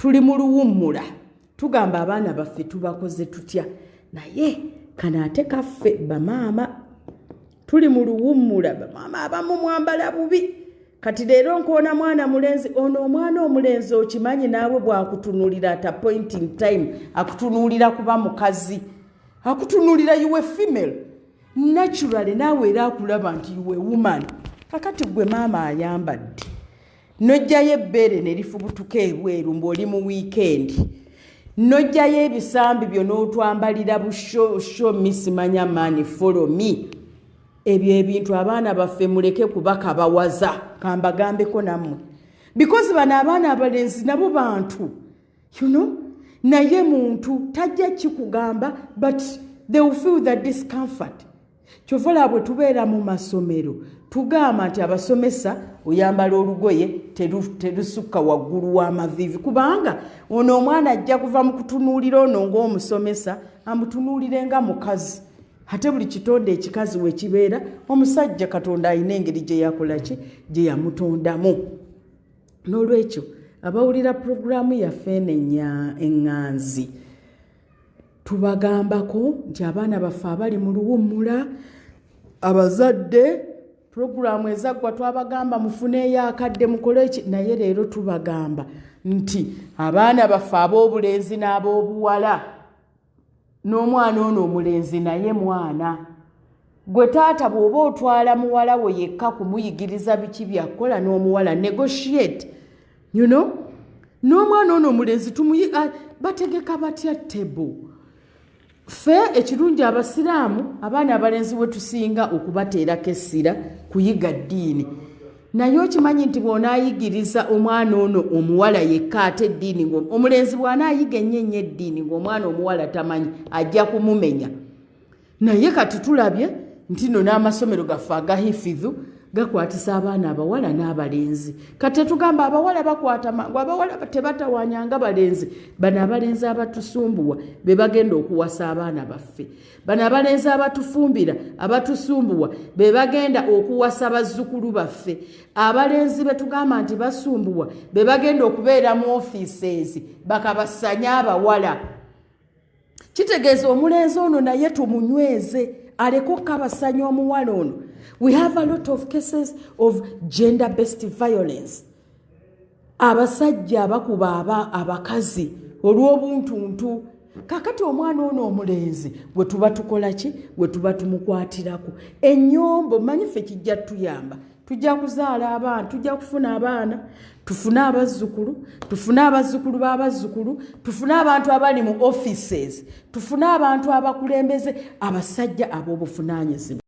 tuli mu luwummula tugamba abaana baffe tubakoze tutya naye kana ate kaffe bamaama tuli mu luwummula bamaama abamu mwambala bubi kati leero nkoona mwana mulenzi ono omwana omulenzi okimanyi naawe bwakutunulira at a point in time akutunulira kuba mukazi akutunulira you a female naturally naawe era akulaba nti you a woman kakati gwe maama ayambadde nojjayo ebbeere ne lifubutuka ebweru ng'oli mu weekend nojjayo ebisambi byo n'otwambalira busho misimanya maani follow me ebyo ebintu abaana baffe muleke kubakabawaza kambagambeko nammwe because bano abaana abalenzi nabo bantu naye muntu tajja kikugamba but they will feel the discomfort kyovola bwe tubeera mu masomero tugamba nti abasomesa oyambala olugoye terusukka waggulu w'amaviivi kubanga ono omwana ajja kuva mu kutunuulira ono ng'omusomesa amutunuulire nga mukazi ate buli kitonde ekikazi we kibeera omusajja katonda alina engeri gye yakolaki gye yamutondamu n'olwekyo abawulira puroguraamu yaffe eŋŋanzi tubagambako nti abaana baffe abali mu luwummula abazadde puroguraamu ezaggwa twabagamba mufuneeyo akadde mukole ki naye leero tubagamba nti abaana baffe ab'obulenzi n'ab'obuwala n'omwana ono omulenzi naye mwana gwe taata bw'oba otwala muwala we yekka kumuyigiriza biki byakola n'omuwala negotiate n'omwana ono omulenzi bategeka batya table ffe ekirungi abasiraamu abaana abalenzi we tusinga okubateerako essira kuyiga ddiini naye okimanyi nti bw'onaayigiriza omwana ono omuwala yekka ate eddiini omulenzi bw'anaayiga ennyo eddiini ng'omwana omuwala tamanyi ajja kumumenya naye kati tulabye nti no n'amasomero gaffe agahifidhu gakwatisa abaana abawala n'abalenzi kati tugamba abawala bakwata abawala tebatawanyanga balenzi bano abalenzi abatusumbuwa be bagenda okuwasa abaana baffe bano abalenzi abatufumbira abatusumbuwa be bagenda okuwasa bazzukulu baffe abalenzi betugamba nti basumbuwa be bagenda okubeera mu offices bakabasanya abawala kitegeeza omulenzi ono naye tumunyweze aleko kabasanya omuwala ono. We have a lot of cases of gender-based violence. Abasajja bakuba abakazi olw'obuntuntu. Kakati omwana ono omulenzi bwe tuba tukola ki bwe tuba tumukwatirako ennyombo manyi ffe kijja tuyamba tujja kuzaala abaana tujja kufuna abaana tufune abazzukulu tufune abazzukulu b'abazzukulu tufune abantu abali mu offices tufune abantu abakulembeze abasajja ab'obuvunaanyizibwa